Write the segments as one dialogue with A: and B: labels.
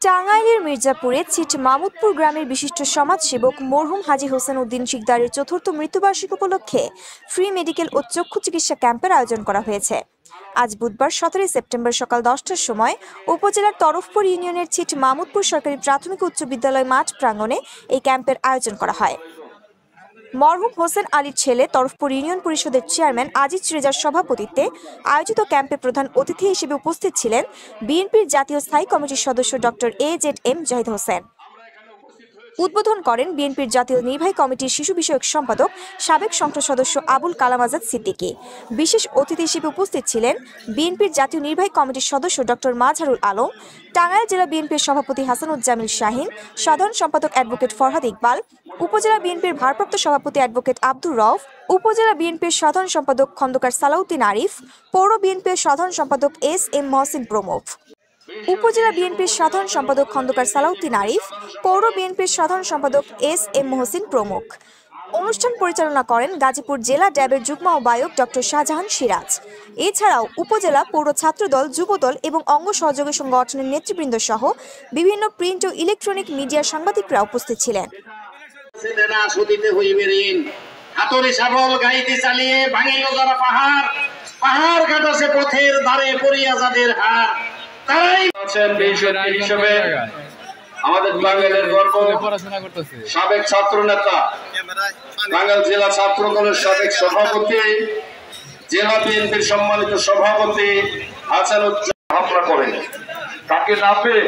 A: টাঙ্গাইলের মির্জাপুরে চিট মামুদপুর গ্রামের বিশিষ্ট সমাজসেবক মরহুম হাজী হোসেন উদ্দিন শিকদারের চতুর্থ মৃত্যুবার্ষিকী উপলক্ষে ফ্রি মেডিকেল ও চক্ষু চিকিৎসা ক্যাম্পের আয়োজন করা হয়েছে। আজ বুধবার 17 সেপ্টেম্বর সকাল 10টার সময় উপজেলার তরফপুর ইউনিয়নের চিট মামুদপুর সরকারি প্রাথমিক উচ্চ বিদ্যালয় মাঠ প্রাঙ্গণে এই ক্যাম্পের আয়োজন করা হয়। মরহুম হোসেন আলীর ছেলে তরফপুর ইউনিয়ন পরিষদের চেয়ারম্যান আজিজ রেজার সভাপতিত্বে আয়োজিত ক্যাম্পে প্রধান অতিথি হিসেবে উপস্থিত ছিলেন বিএনপির জাতীয় স্থায়ী কমিটির সদস্য ডক্টর AZM জাহিদ হোসেন। উদ্বোধন করেন বিএনপির জাতীয় নির্বাহী কমিটির শিশু বিষয়ক সম্পাদক সাবেক সংসদ সদস্য আবুল কালাম আজাদ সিদ্দিকী। বিশেষ অতিথি হিসেবে উপস্থিত ছিলেন বিএনপির জাতীয় নির্বাহী কমিটির সদস্য ডক্টর মাজহারুল আলম, টাঙ্গাইল জেলা বিএনপির সভাপতি হাসানুজ্জামিল শাহিন, সাধারণ সম্পাদক অ্যাডভোকেট ফরহাদ ইকবাল, উপজেলা বিএনপির ভারপ্রাপ্ত সভাপতি অ্যাডভোকেট আব্দুর রউফ, উপজেলা বিএনপির সাধারণ সম্পাদক খন্দকার সালাউদ্দিন আরিফ, পৌর বিএনপির সাধারণ সম্পাদক SM মহসিন প্রমুখ। উপজেলা বিএনপির সাধারণ সম্পাদক খন্দকার সালাউদ্দিন আরিফ, পৌর বিএনপির সাধারণ সম্পাদক SM মহসিন প্রমুখ। অনুষ্ঠান পরিচালনা করেন গাজীপুর জেলা ড্যাবের যুগ্ম আহ্বায়ক ডক্টর শাহজাহান সিরাজ। এছাড়াও উপজেলা পৌর ছাত্রদল, যুবদল এবং অঙ্গ সহযোগী সংগঠনের নেতৃবৃন্দ সহ বিভিন্ন প্রিন্ট ও ইলেকট্রনিক মিডিয়ার সাংবাদিকরা উপস্থিত ছিলেন।
B: পাহাড় কাটাছে পথের ধারে পড়িয়া যাদের হার, তাই হিসেবে আমাদের টাঙ্গাইলের গর্ব সাবেক ছাত্র নেতা, টাঙ্গাইল জেলা ছাত্র দলের সাবেক সভাপতি, জেলা বিএনপির সম্মানিত সভাপতি হাসানুজ্জামান হামলা করেন। তাকে না পেয়ে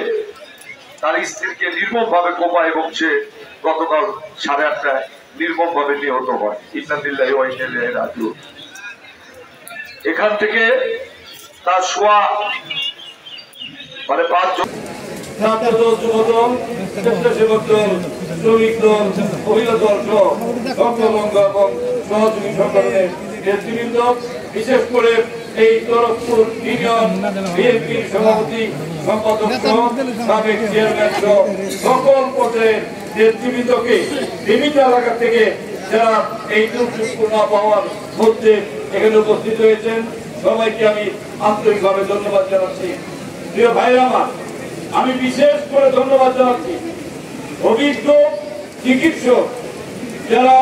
B: তার স্ত্রীকে নির্মমভাবে কোপা এবং সে গতকাল 8:30টায় নির্মমভাবে নিহত হয়। ইন্নালিল্লাহি ওয়া ইন্না ইলাইহি রাজিউন। এখান থেকে তার সোয়া মানে 5 জন ছাত্রদল, যুবদল, স্বেচ্ছাসেবক দল, শ্রমিক দল, মহিলা দল সহ বঙ্গবঙ্গ এবং সহযোগী সংগঠনের নেতৃবৃন্দ, বিশেষ করে এই তরফপুর ইউনিয়ন বিএনপির সভাপতি, সম্পাদক সহ সাবেক চেয়ারম্যান সহ সকল পর্যায়ের নেতৃবৃন্দকে বিভিন্ন এলাকা থেকে যারা এই দুর্যোগপূর্ণ আবহাওয়ার মধ্যে এখানে উপস্থিত হয়েছেন সবাইকে আমি আন্তরিকভাবে ধন্যবাদ জানাচ্ছি। প্রিয় ভাইরা আমার, আমি বিশেষ করে ধন্যবাদ জানাচ্ছি অভিজ্ঞ চিকিৎসক যারা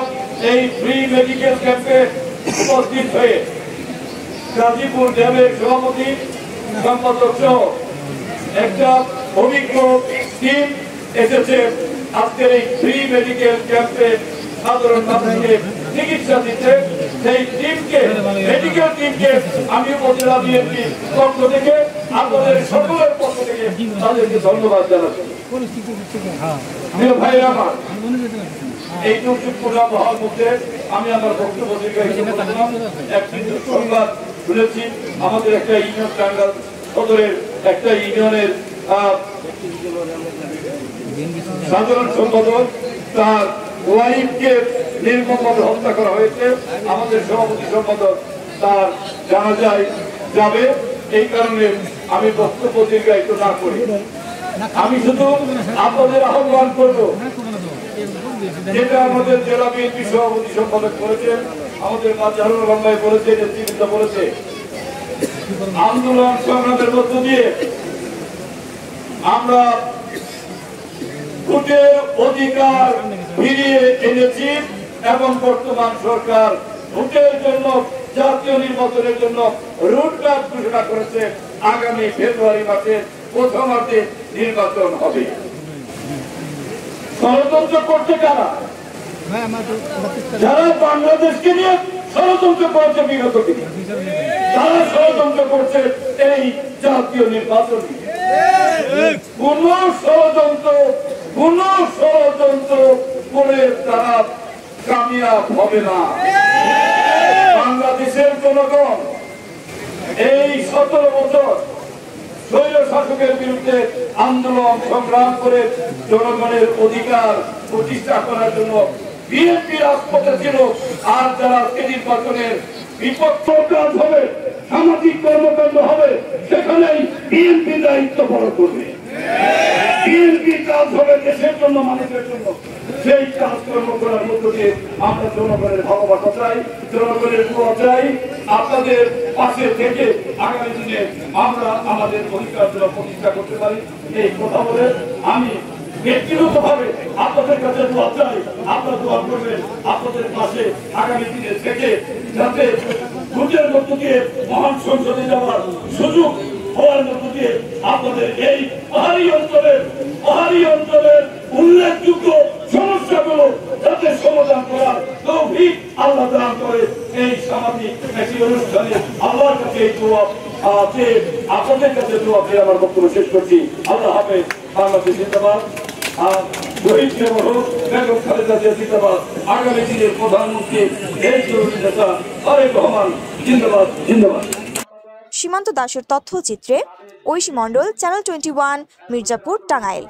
B: এই ফ্রি মেডিকেল ক্যাম্পে উপস্থিত হয়ে গাজীপুর ড্যাবের সভাপতি, সম্পাদক সহ একটা অভিজ্ঞ টিম এসেছে আজকের এই ফ্রি মেডিকেল ক্যাম্পে সাধারণ মানুষকে চিকিৎসা দিতে। সেই টিমকে, মেডিকেল টিমকে আমি উপজেলা বিএনপির পক্ষ থেকে, আপনাদের সকলের পক্ষ থেকে তাদেরকে ধন্যবাদ জানাচ্ছি। প্রিয় ভাইরা আমার, এই দুর্যোগপূর্ণ আবহাওয়ার মধ্যে আমি আমার বক্তব্য একটি সংবাদ শুনেছি। আমাদের একটা ইউনিয়ন, টাঙ্গাইল সদরের একটা ইউনিয়নের সাধারণ সম্পাদক, তার ওয়াইফকে নির্মমভাবে হত্যা করা হয়েছে। আমাদের সভাপতি সম্পাদক তার জানাজায় যাবে, এই কারণে আমি বক্তব্য দীর্ঘায়িত না করি। আমি শুধু আপনাদের আহ্বান করব, যেটা আমাদের জেলা বিএনপি সভাপতি সম্পাদক করেছেন, আমাদের মাজহারুল আলম ভাই বলেছে, নেতৃবৃন্দ বলেছে, আন্দোলন সংগ্রামের মধ্য দিয়ে আমরা ভোটের অধিকার ফিরিয়ে এনেছি এবং বর্তমান সরকার ভোটের জন্য, জাতীয় নির্বাচনের জন্য রুটম্যাপ ঘোষণা করেছে। আগামী ফেব্রুয়ারি মাসের প্রথমার্ধে নির্বাচন হবে। ষড়যন্ত্র করছে কারা? যারা বাংলাদেশকে নিয়ে ষড়যন্ত্র করেছে বিগত দিনে, তারা ষড়যন্ত্র করছে এই জাতীয় নির্বাচন। কোন ষড়যন্ত্র করে তারা কামিয়াব হবে না। বাংলাদেশের জনগণ এই 17 বছর স্বৈর শাসকের বিরুদ্ধে আন্দোলন সংগ্রাম করে জনগণের অধিকার প্রতিষ্ঠা করার জন্য বিএনপি রাজপথে ছিল। আর যারা নির্বাচনের বিপক্ষ কাজ হবে, সামাজিক কর্মকাণ্ড হবে, সেখানেই বিএনপি দায়িত্ব পালন করবে।
C: বিএনপি কাজ হবে দেশের জন্য, মানুষের জন্য। সেই কাজকর্ম করার মধ্য দিয়ে আমরা জনগণের ভালোবাসা চাই, জনগণের দোয়া চাই। আপনাদের পাশে থেকে আগামী দিনে আমরা আমাদের অধিকার জন্য প্রতিষ্ঠা করতে পারি এই কথা বলে আমি ব্যক্তিগতভাবে আপনাদের কাছে দোয়া চাই। আপনারা দোয়া করবেন আপনাদের পাশে আগামী দিনে থেকে, যাতে ভোটের মধ্য দিয়ে মহান সংসদে যাওয়ার সুযোগ হওয়ার মধ্য দিয়ে আপনাদের এই পাহাড়ি অঞ্চলের উল্লেখযোগ্য সমস্যাগুলো যাতে সমাধান করার তৌফিক আল্লাহ দান করে। এই সামাজিক একটি অনুষ্ঠানে আল্লাহর কাছে এই দোয়া আপনাদের কাছে দোয়া পেয়ে আমার বক্তব্য শেষ করছি। আল্লাহ হাফেজ। বাংলাদেশ জিন্দাবাদ। শহীদ বেগম খালেদা জিয়া জিন্দাবাদ। আগামী দিনের প্রধানমন্ত্রী এই জরুরি নেতা তারেক রহমান জিন্দাবাদ জিন্দাবাদ।
A: সীমান্ত দাসের তথ্যচিত্রে ঐশী মণ্ডল, চ্যানেল 21, মির্জাপুর, টাঙ্গাইল।